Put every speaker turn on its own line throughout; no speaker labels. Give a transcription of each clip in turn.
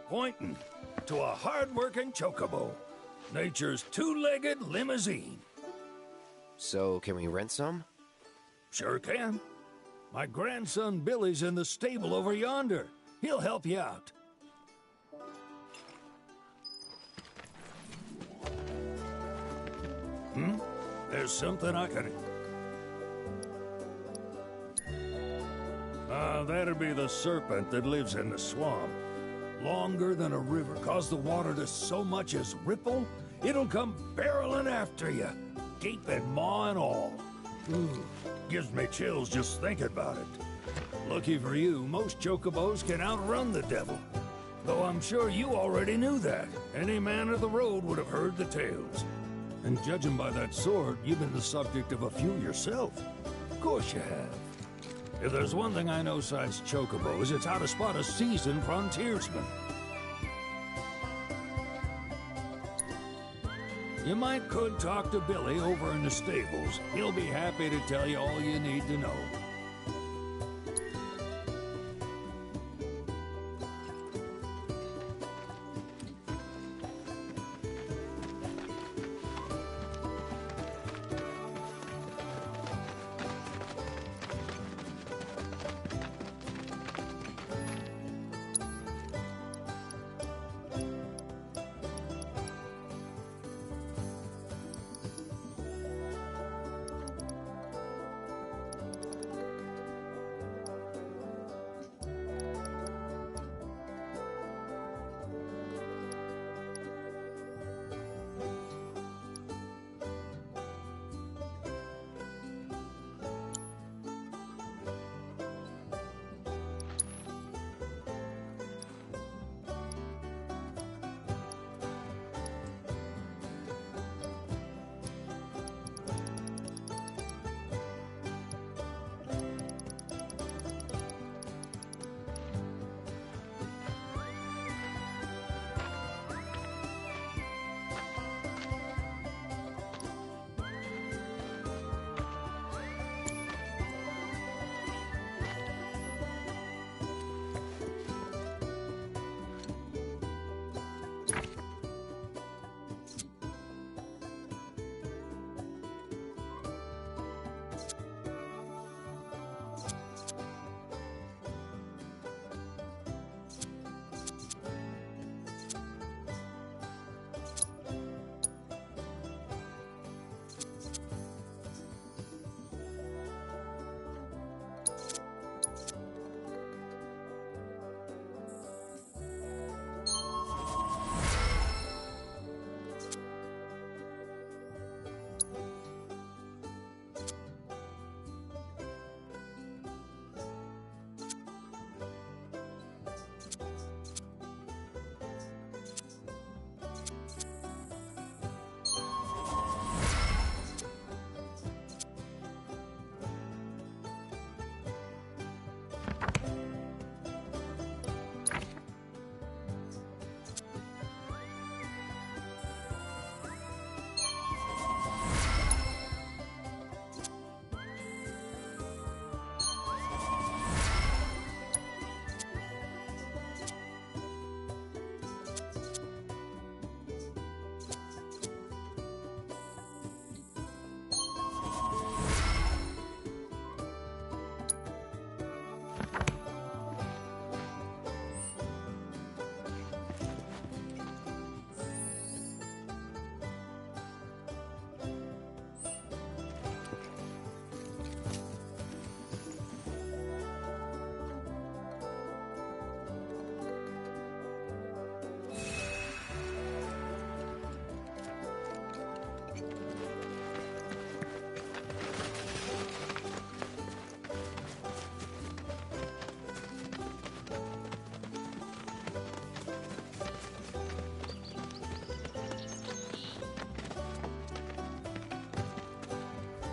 pointing to a hard-working chocobo. Nature's two-legged limousine.
So, can we rent some?
Sure can. My grandson Billy's in the stable over yonder. He'll help you out. There's something I can... that'd be the serpent that lives in the swamp. Longer than a river, cause the water to so much as ripple, it'll come barreling after you, gaping maw and all. Ooh, gives me chills just thinking about it. Lucky for you, most chocobos can outrun the devil. Though I'm sure you already knew that. Any man of the road would have heard the tales. And judging by that sword, you've been the subject of a few yourself. Of course you have. If there's one thing I know besides chocobos, it's how to spot a seasoned frontiersman. You could talk to Billy over in the stables. He'll be happy to tell you all you need to know.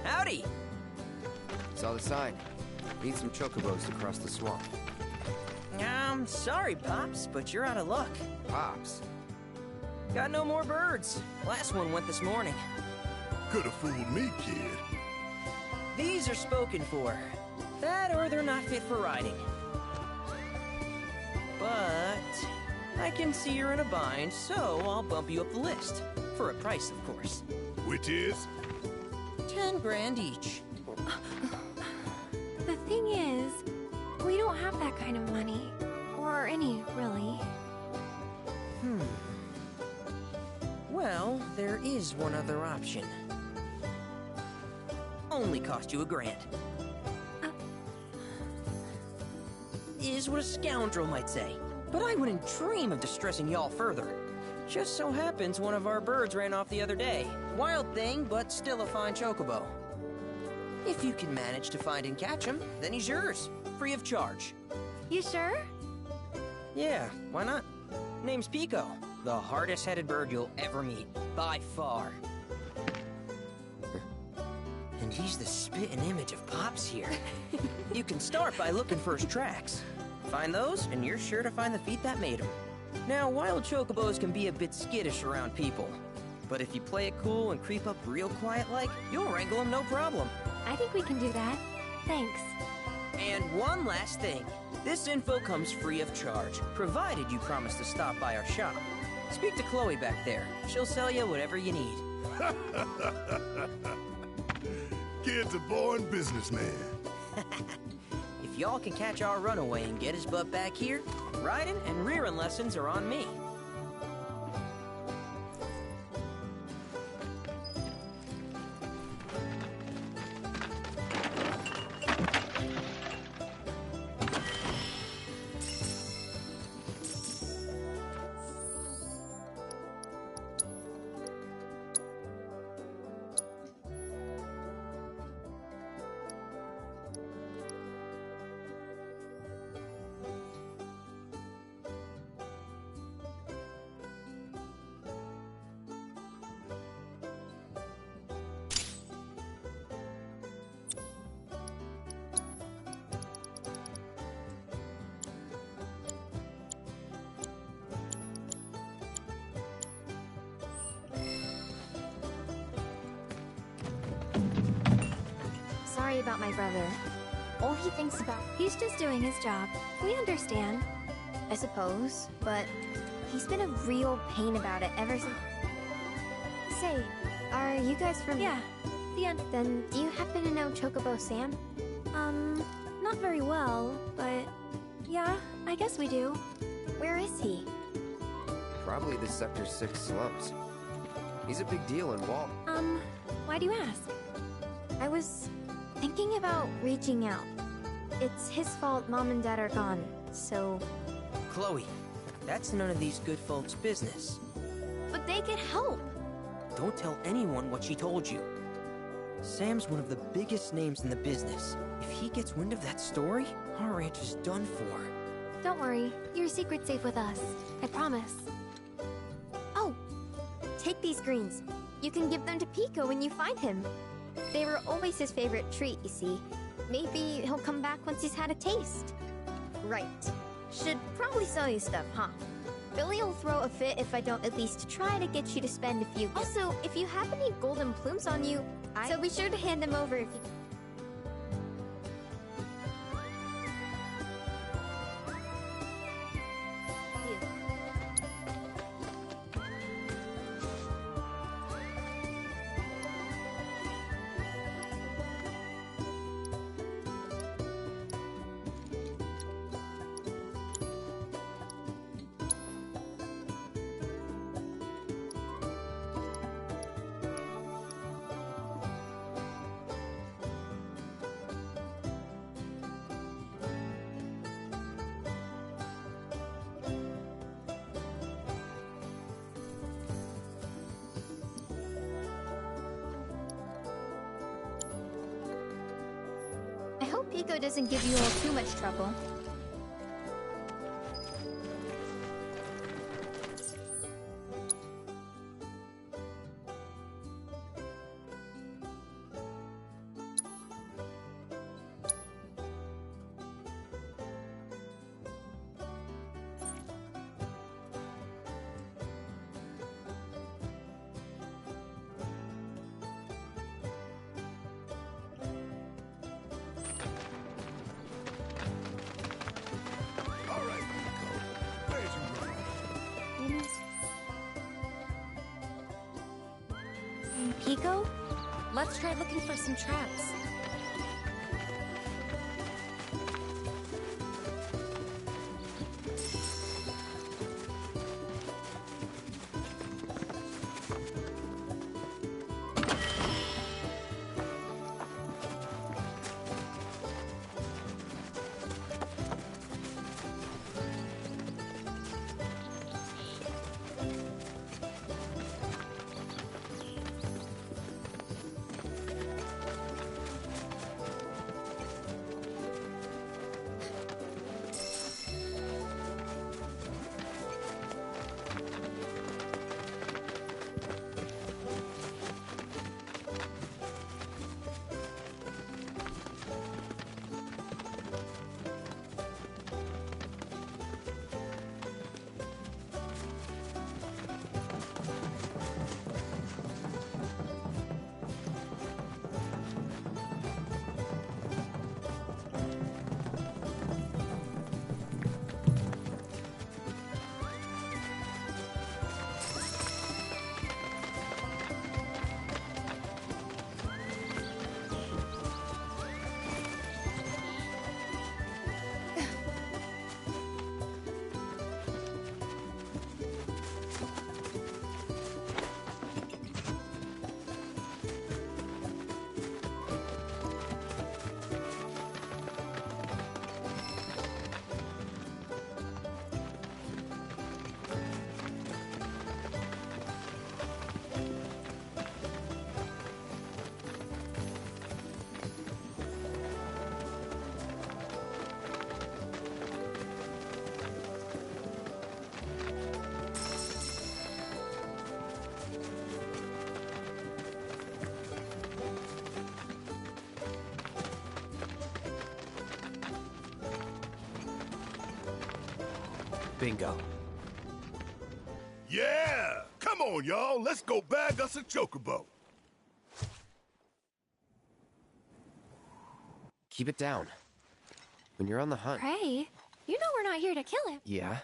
Howdy!
Saw the sign. Need some chocobos to cross the swamp.
Sorry, Pops, but you're out of luck.
Pops?
Got no more birds. Last one went this morning.
Could have fooled me, kid.
These are spoken for. That or they're not fit for riding. But I can see you're in a bind, so I'll bump you up the list. For a price, of course.
Which is?
10 grand each.
The thing is, we don't have that kind of money. Or any, really.
Well, there is one other option. Only cost you 1 grand. Is what a scoundrel might say. But I wouldn't dream of distressing y'all further. Just so happens one of our birds ran off the other day. Wild thing, but still a fine chocobo. If you can manage to find and catch him, then he's yours. Free of charge.
You sure?
Yeah, why not? Name's Pico. The hardest-headed bird you'll ever meet. By far. And he's the spitting image of Pops here. You can start by looking for his tracks. Find those, and you're sure to find the feet that made him. Now, wild chocobos can be a bit skittish around people. But if you play it cool and creep up real quiet-like, you'll wrangle them no problem.
I think we can do that. Thanks.
And one last thing. This info comes free of charge, provided you promise to stop by our shop. Speak to Chloe back there. She'll sell you whatever you need.
Kid's a born businessman.
If y'all can catch our runaway and get his butt back here, riding and rearing lessons are on me.
Sorry about my brother. All he thinks about... He's just doing his job. We understand. I suppose, but he's been a real pain about it ever since... Say, are you guys from... Yeah, the end. Then, do you happen to know Chocobo Sam? Not very well, but... Yeah, I guess we do. Where is he?
Probably the Sector 6 slums. He's a big deal in Walt.
Why do you ask? I was thinking about reaching out. It's his fault Mom and Dad are gone, so...
Chloe, that's none of these good folks' business.
But they could help!
Don't tell anyone what she told you. Sam's one of the biggest names in the business. If he gets wind of that story, our ranch is done for.
Don't worry, your secret's safe with us. I promise. Oh! Take these greens. You can give them to Pico when you find him. They were always his favorite treat, you see. Maybe he'll come back once he's had a taste. Right. Should probably sell you stuff, huh? Billy'll throw a fit if I don't at least try to get you to spend a few... Also, if you have any golden plumes on you, so be sure to hand them over if you... I hope Pico doesn't give you all too much trouble. Pico?
Let's try looking for some traps.
Bingo.
Yeah! Come on, y'all. Let's go bag us a chocobo.
Keep it down. When you're on the hunt.
Prey? You know we're not here to kill him.
Yeah?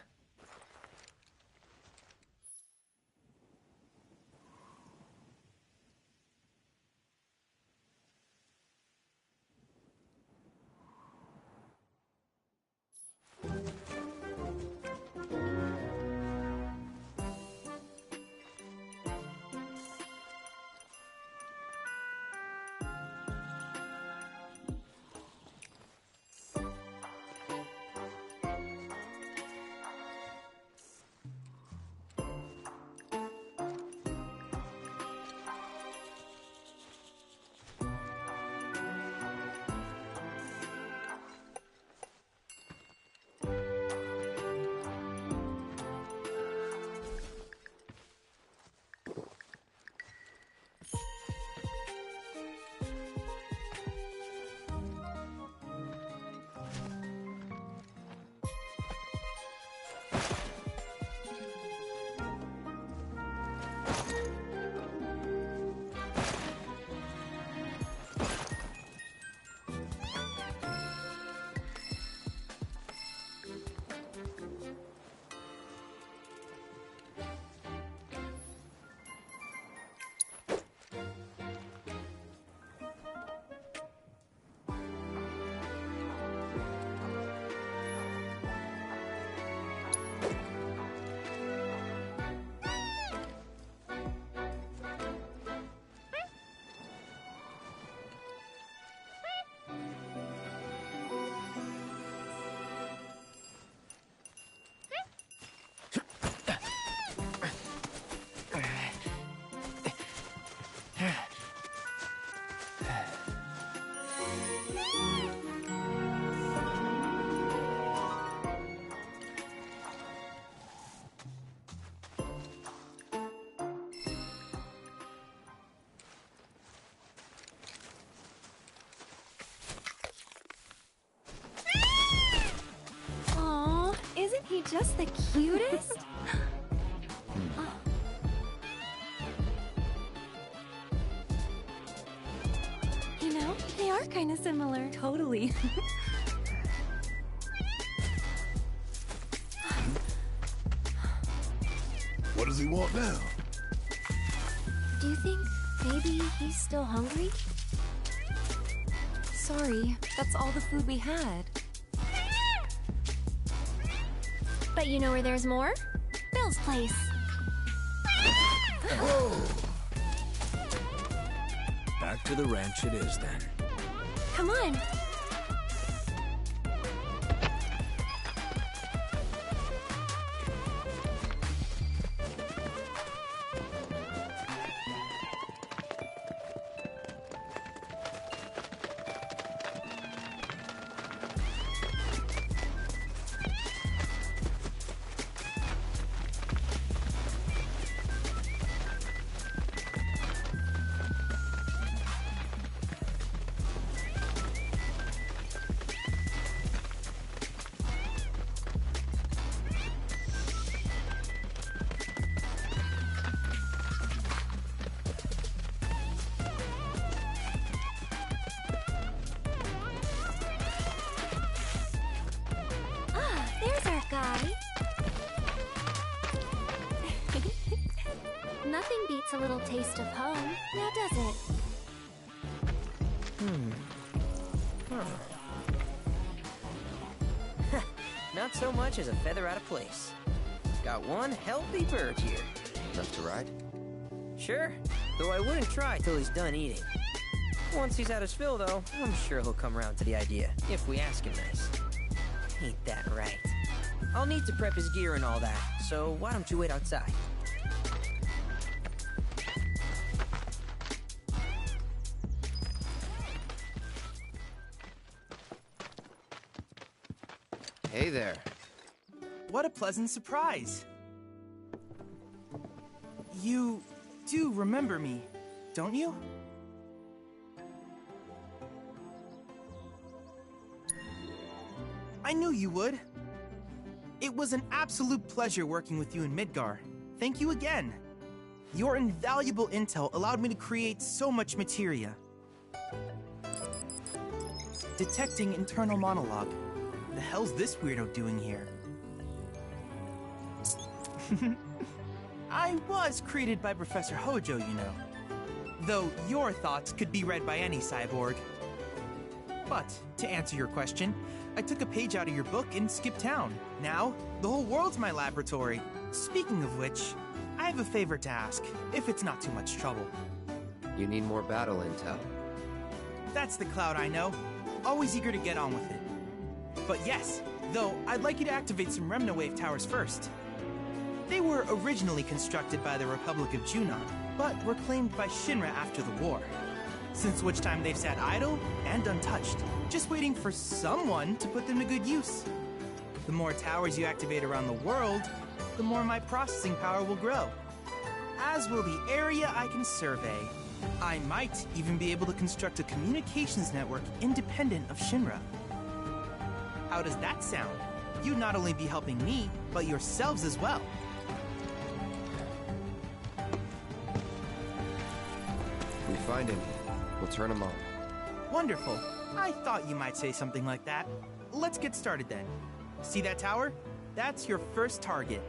Isn't he just the cutest? You know, they are kind of similar.
Totally.
What does he want now?
Do you think Maybe he's still hungry?
Sorry, that's all the food we had.
But you know where there's more? Bill's place.
Back to the ranch it is then.
Come on. There's our guy. Nothing beats a little taste of home, now does it?
Not so much as a feather out of place. Got one healthy bird here.
Enough to ride?
Sure, though I wouldn't try till he's done eating. Once he's had his fill, though, I'm sure he'll come around to the idea, if we ask him nice. Ain't that right? I'll need to prep his gear and all that, so why don't you wait outside?
Hey there.
What a pleasant surprise. You do remember me, don't you? I knew you would. It was an absolute pleasure working with you in Midgar. Thank you again. Your invaluable intel allowed me to create so much materia. Detecting internal monologue. The hell's this weirdo doing here? I was created by Professor Hojo, you know. Though your thoughts could be read by any cyborg. But, to answer your question, I took a page out of your book and skipped town. Now, the whole world's my laboratory. Speaking of which, I have a favor to ask, if it's not too much trouble.
You need more battle intel.
That's the Cloud I know. Always eager to get on with it. But yes, though I'd like you to activate some Remna Wave towers first. They were originally constructed by the Republic of Junon, but were claimed by Shinra after the war. Since which time they've sat idle and untouched, just waiting for someone to put them to good use. The more towers you activate around the world, the more my processing power will grow. As will the area I can survey. I might even be able to construct a communications network independent of Shinra. How does that sound? You'd not only be helping me, but yourselves as well.
If we find him, we'll turn him on.
Wonderful. I thought you might say something like that. Let's get started then. See that tower? That's your first target.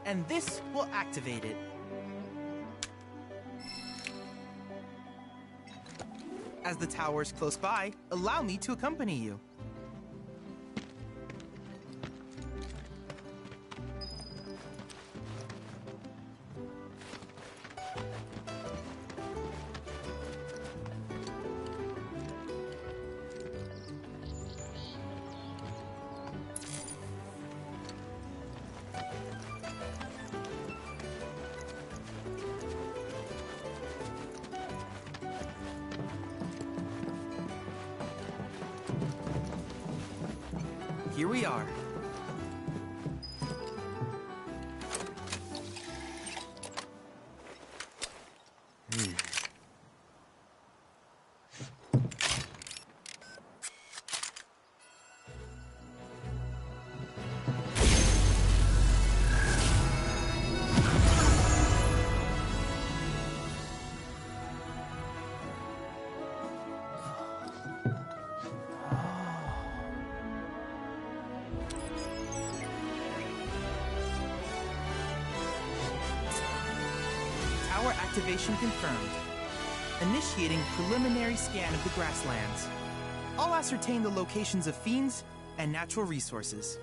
And this will activate it. As the tower's close by, allow me to accompany you. Here we are. Tower activation confirmed. Initiating preliminary scan of the grasslands. I'll ascertain the locations of fiends and natural resources.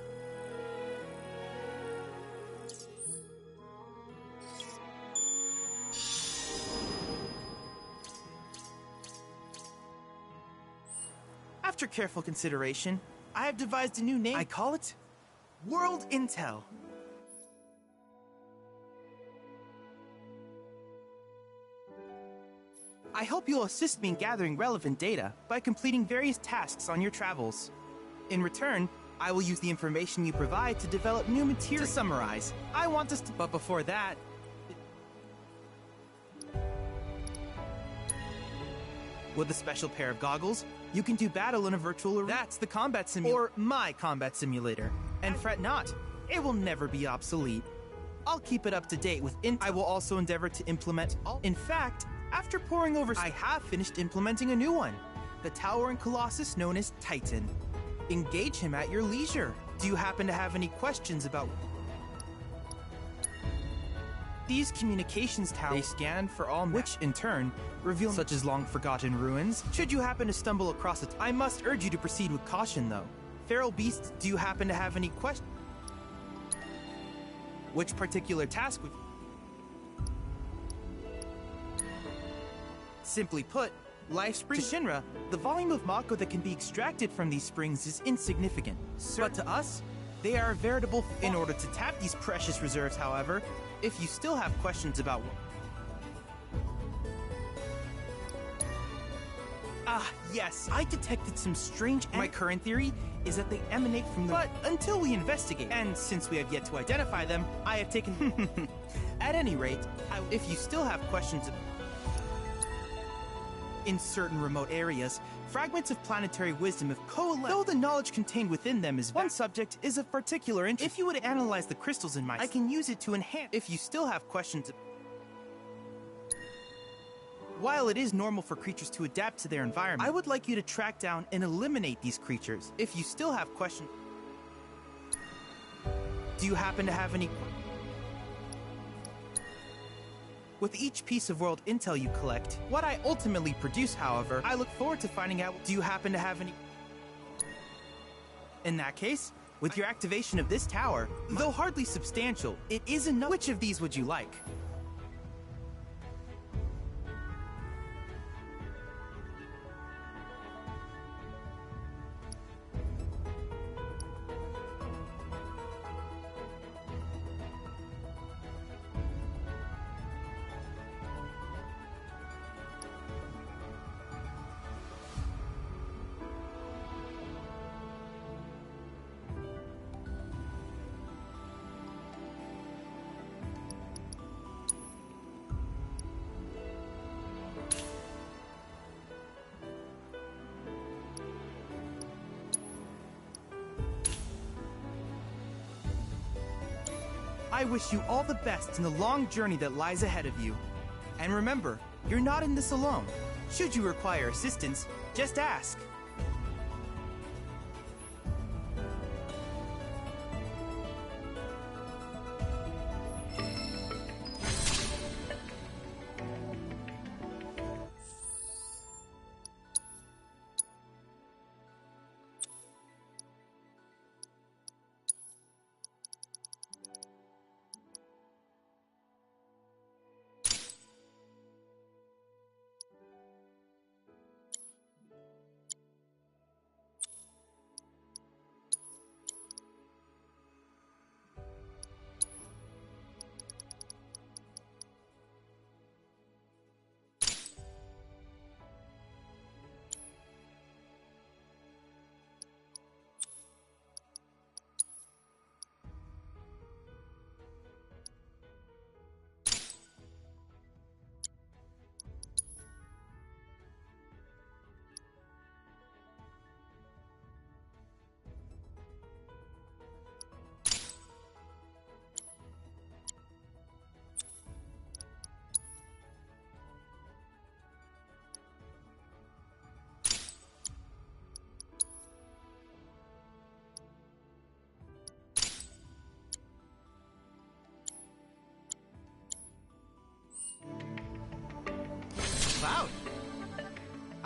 After careful consideration, I have devised a new name. I call it World Intel. I hope you'll assist me in gathering relevant data by completing various tasks on your travels. In return, I will use the information you provide to develop new material. To summarize, I want us to... But before that... With a special pair of goggles, you can do battle in a virtual arena. That's the combat simulator. Or my combat simulator. And fret not, it will never be obsolete. I'll keep it up to date with I will also endeavor to implement... In fact, after poring over... I have finished implementing a new one. The towering colossus known as Titan. Engage him at your leisure. Do you happen to have any questions about... These communications towers, they scan for all which in turn reveal such as long-forgotten ruins. Should you happen to stumble across it, I must urge you to proceed with caution though. Feral beasts, do you happen to have any questions? Which particular task would... Simply put, life springs. To Shinra, the volume of Mako that can be extracted from these springs is insignificant. But to us, they are a veritable... In order to tap these precious reserves, however, if you still have questions about... Ah, yes, I detected some strange... My current theory is that they emanate from the... But until we investigate, and since we have yet to identify them, I have taken... At any rate, if you still have questions... In certain remote areas, fragments of planetary wisdom have coalesced. Though the knowledge contained within them is one subject is of particular interest. If you would analyze the crystals in my... I can use it to enhance... If you still have questions... While it is normal for creatures to adapt to their environment, I would like you to track down and eliminate these creatures. If you still have questions... Do you happen to have any... With each piece of world intel you collect, what I ultimately produce, however, I look forward to finding out... Do you happen to have any... In that case, with your activation of this tower, though hardly substantial, it is enough... Which of these would you like? I wish you all the best in the long journey that lies ahead of you. And remember, you're not in this alone. Should you require assistance, just ask.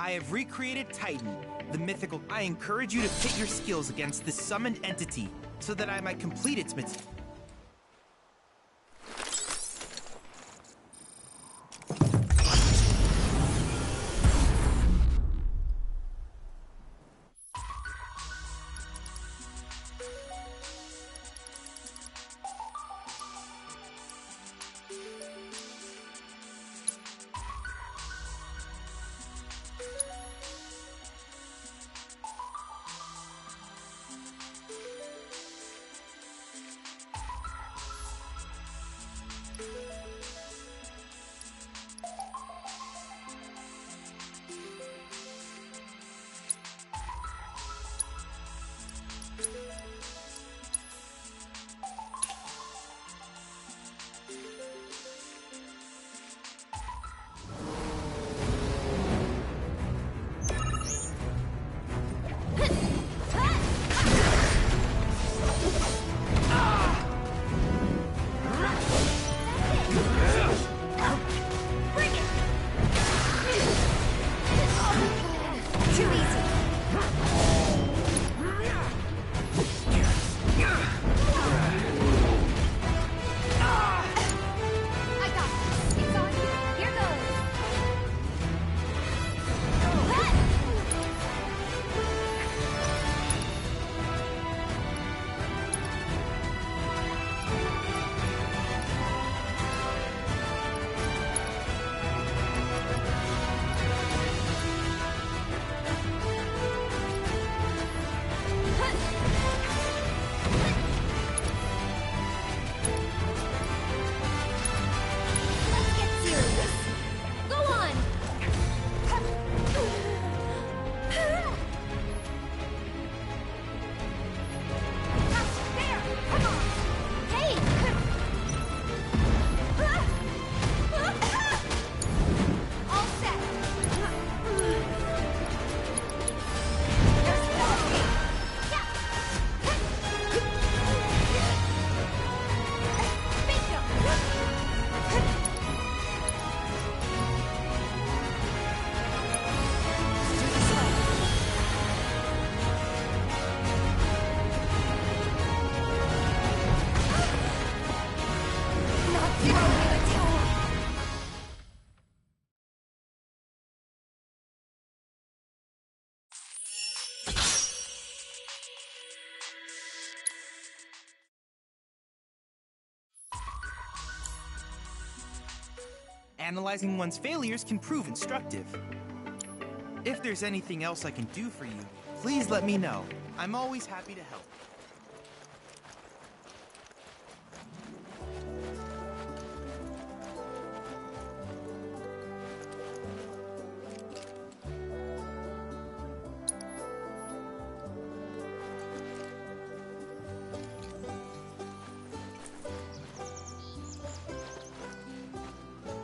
I have recreated Titan, the mythical. I encourage you to pit your skills against this summoned entity so that I might complete its material. Analyzing one's failures can prove instructive. If there's anything else I can do for you, please let me know. I'm always happy to help.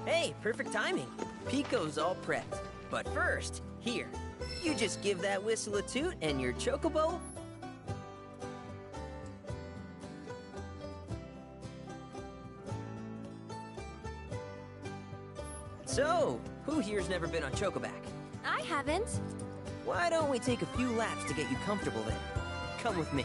Hey, perfect timing. Pico's all prepped. But first, here, you just give that whistle a toot and your chocobo... So, who here's never been on Chocoback?
I haven't.
Why don't we take a few laps to get you comfortable then? Come with me.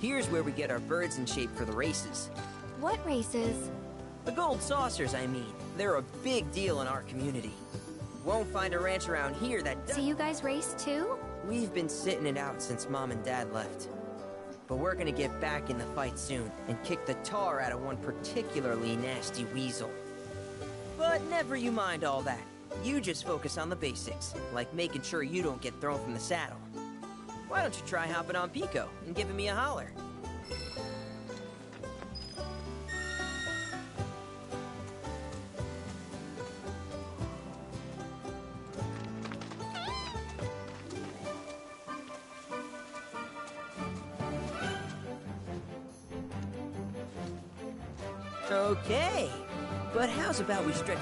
Here's where we get our birds in shape for the races.
What races?
The gold saucers, I mean. They're a big deal in our community. Won't find a ranch around here that does...
So you guys race too?
We've been sitting it out since Mom and Dad left. But we're gonna get back in the fight soon and kick the tar out of one particularly nasty weasel. But never you mind all that. You just focus on the basics, like making sure you don't get thrown from the saddle. Why don't you try hopping on Pico and giving me a holler? Okay, but how's about we stretch...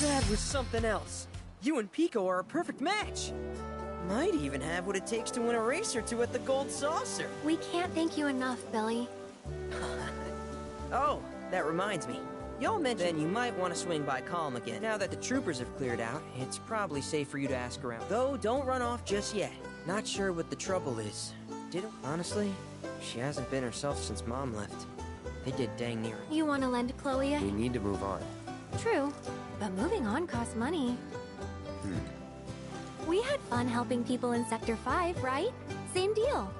That was something else. You and Pico are a perfect match. Might even have what it takes to win a race or two at the Gold Saucer.
We can't thank you enough, Billy.
Oh, that reminds me. Y'all mentioned you might want to swing by Calm again. Now that the troopers have cleared out, it's probably safe for you to ask around. Though, don't run off just yet. Not sure what the trouble is. Honestly, she hasn't been herself since Mom left. They did dang near her.
You want to lend Chloe a...
We need to move on.
True, but moving on costs money. We had fun helping people in Sector 5, right? Same deal.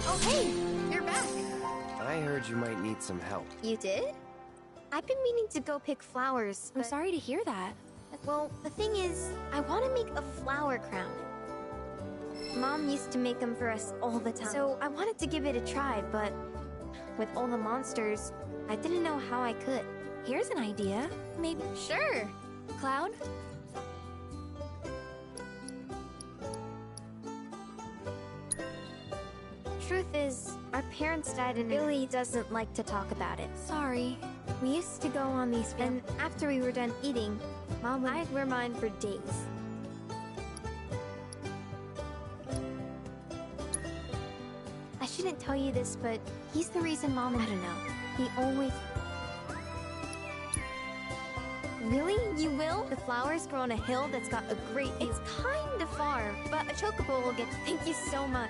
Oh, hey! You're back!
I heard you might need some help.
You did? I've been meaning to go pick flowers.
I'm sorry to hear that.
Well, the thing is, I want to make a flower crown. Mom used to make them for us all the time. So I wanted to give it a try, but with all the monsters, I didn't know how I could.
Here's an idea. Maybe...
Sure!
Cloud?
Truth is, our parents died and Billy doesn't like to talk about it.
Sorry.
We used to go on these, and after we were done eating, Mom would remind for days. I shouldn't tell you this, but he's the reason Mom...
I don't know.
He always... Really? You will? The flowers grow on a hill that's got a great... It's kind of far, but a chocobo will get... Thank you so much.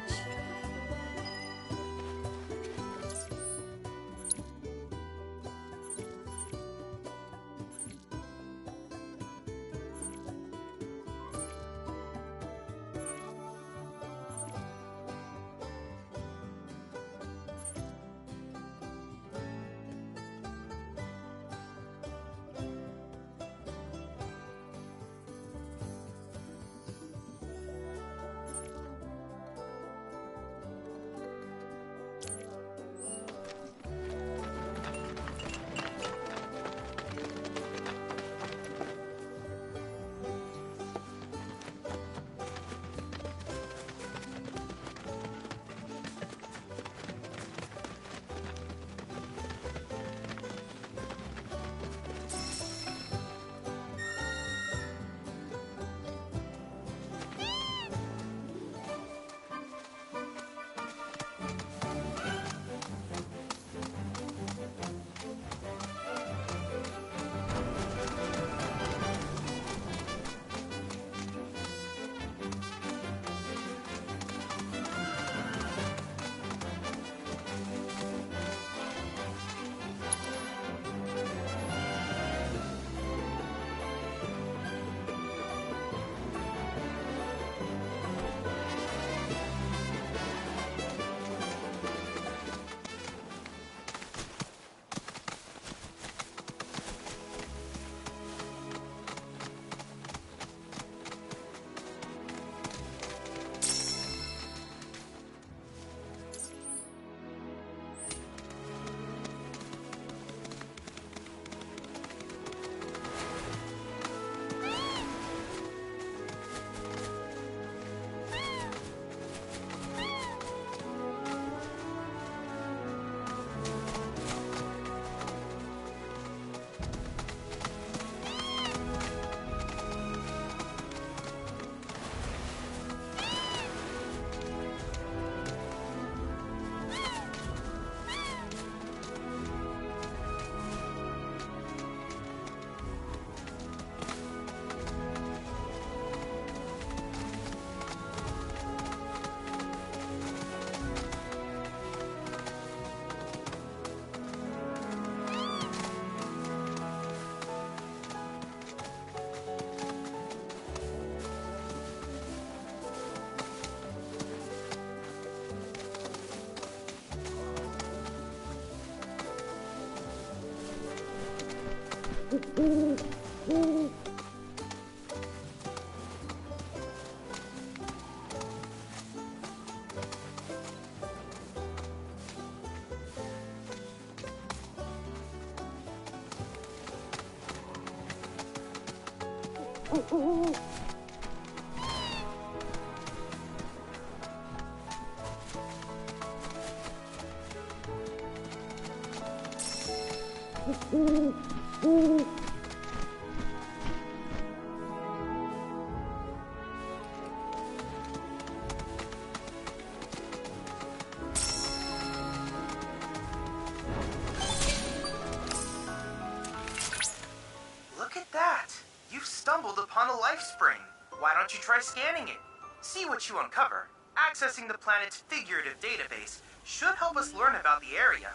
Look at that! You've stumbled upon a life spring. Why don't you try scanning it? See what you uncover. Accessing the planet's figurative database should help us learn about the area.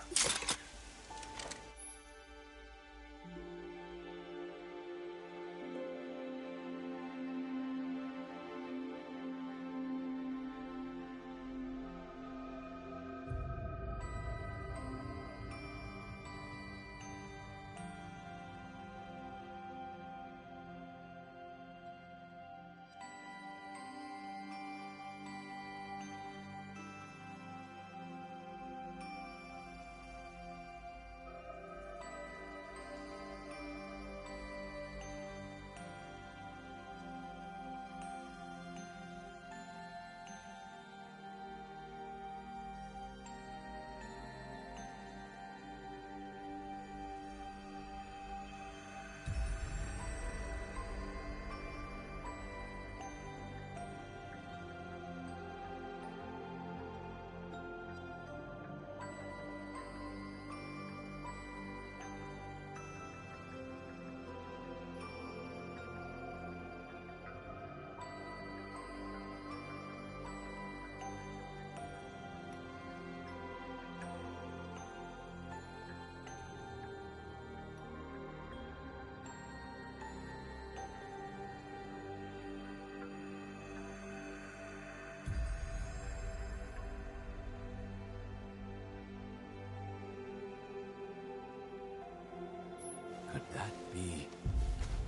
Could that be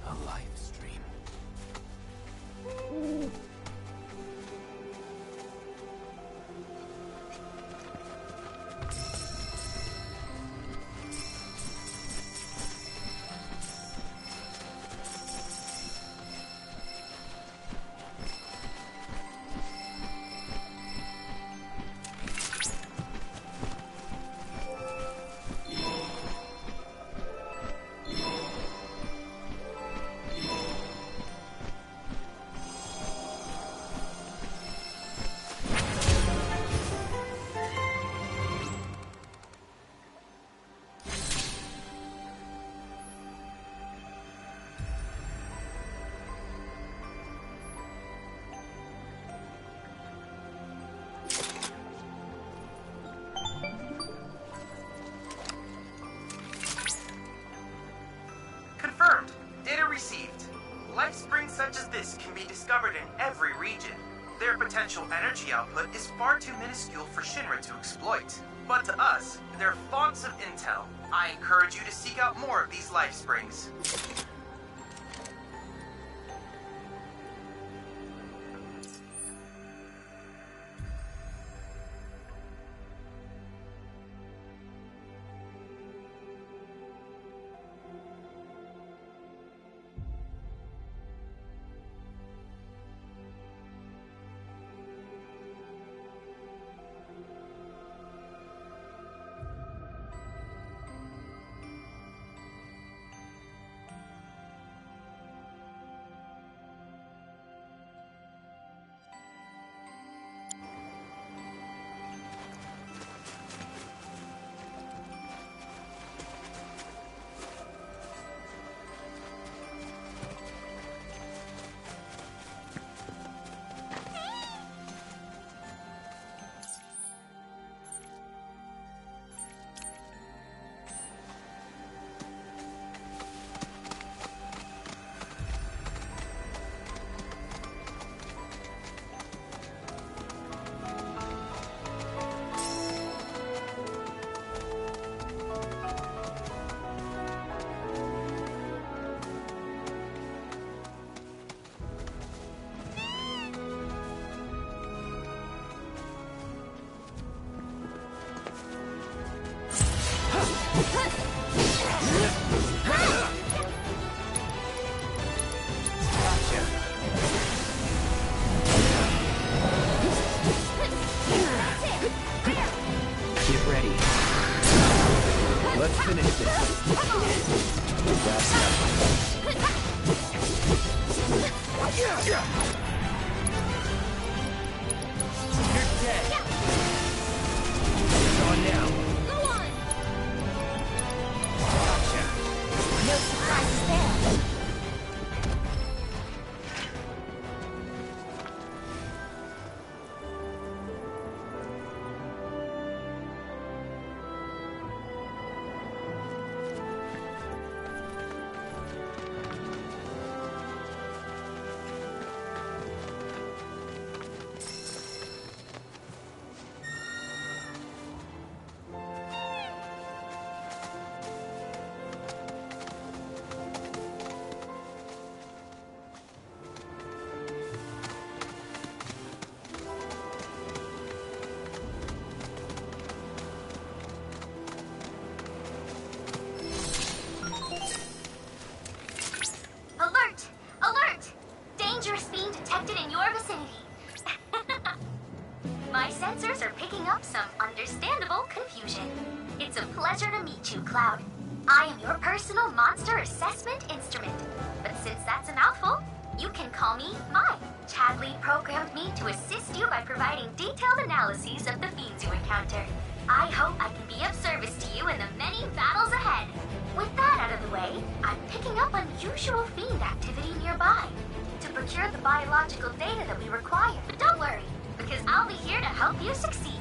a life stream?
Confirmed. Data received. Life springs such as this can be discovered in every region. Their potential energy output is far too minuscule for Shinra to exploit. But to us, they're fonts of intel. I encourage you to seek out more of these life springs.
Get ready. Let's finish this. That's nothing.
You're dead. It's on now.
Go on!
Gotcha.
No surprises there.
Alert! Alert! Dangerous being detected in your vicinity. My sensors are picking up some understandable confusion. It's a pleasure to meet you, Cloud. I am your personal monster assessment instrument. But since that's a mouthful, you can call me Mai. Chadley programmed me to assist you by providing detailed analyses of the fiends you encounter. I hope I can be of service to you in the many battles ahead. With that out of the way, I'm picking up unusual fiend activity nearby to procure the biological data that we require. But don't worry, because I'll be here to help you succeed.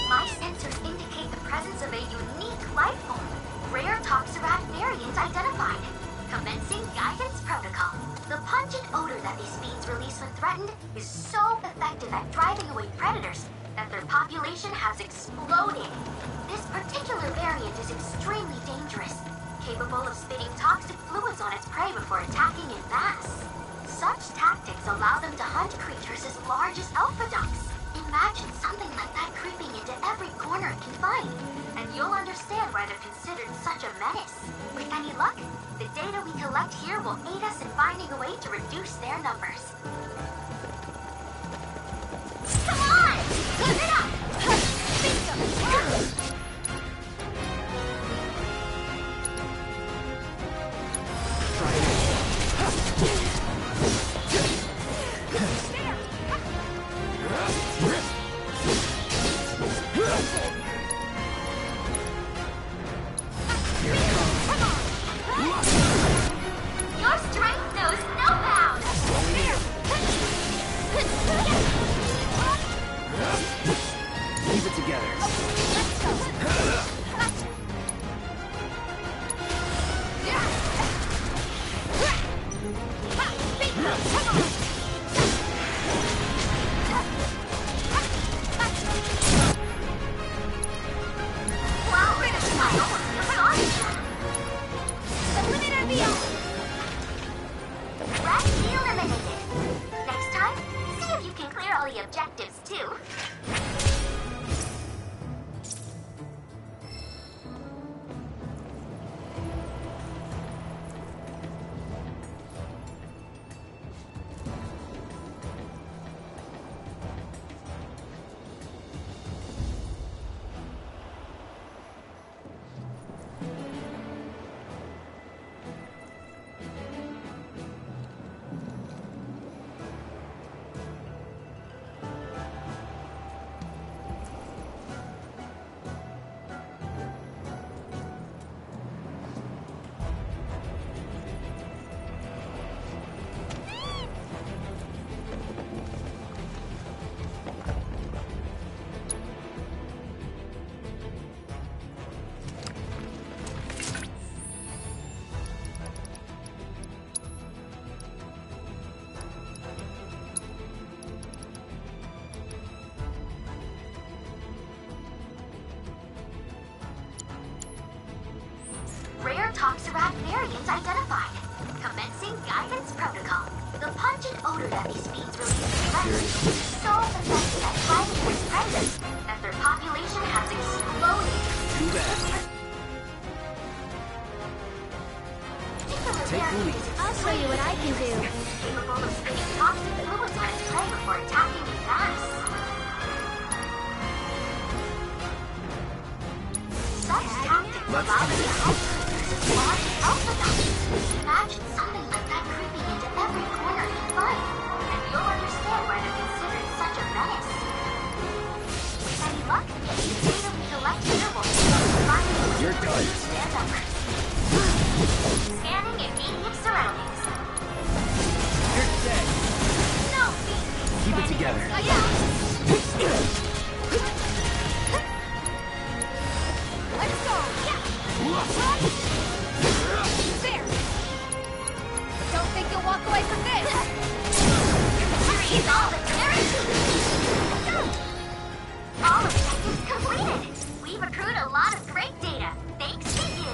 My sensors indicate the presence of a unique life form, rare Toxarat variant identified. Commencing guidance protocol. The pungent odor that these fiends release when threatened is so effective at driving away predators that their population has exploded. This particular variant is extremely dangerous, capable of spitting toxic fluids on its prey before attacking in mass. Such tactics allow them to hunt creatures as large as alpha ducks. Imagine something like that creeping into every corner it can find, and you'll understand why they're considered such a menace. With any luck, the data we collect here will aid us in finding a way to reduce their numbers. Come on! Keep it up! Your strength knows no bounds!
Keep it together.
Wow, I almost took it on.
Eliminator beyond!
Red eliminated. Next time, see if you can clear all the objectives, too. Rare Toxarat variant identified. Commencing guidance protocol. The pungent odor that these fiends release is so effective at driving away predators that their population has exploded.
Too bad.
Particular
Take the lead.
variant is
I'll show you what can do.
Capable of spitting toxic fluids on its prey before attacking in mass. Such tactics allow the hunter to use large alpha dots. Imagine something like that creeping into every corner you find, and you'll understand why they're considered such a menace. With any luck, these data we collect here will
You're done.
stand up. Scanning immediate surroundings.
You're dead.
No,
Keep it together.
Let's go! There! Don't think you'll walk away from this!
Freeze all the all objectives completed! We've accrued a lot of great data, thanks to you!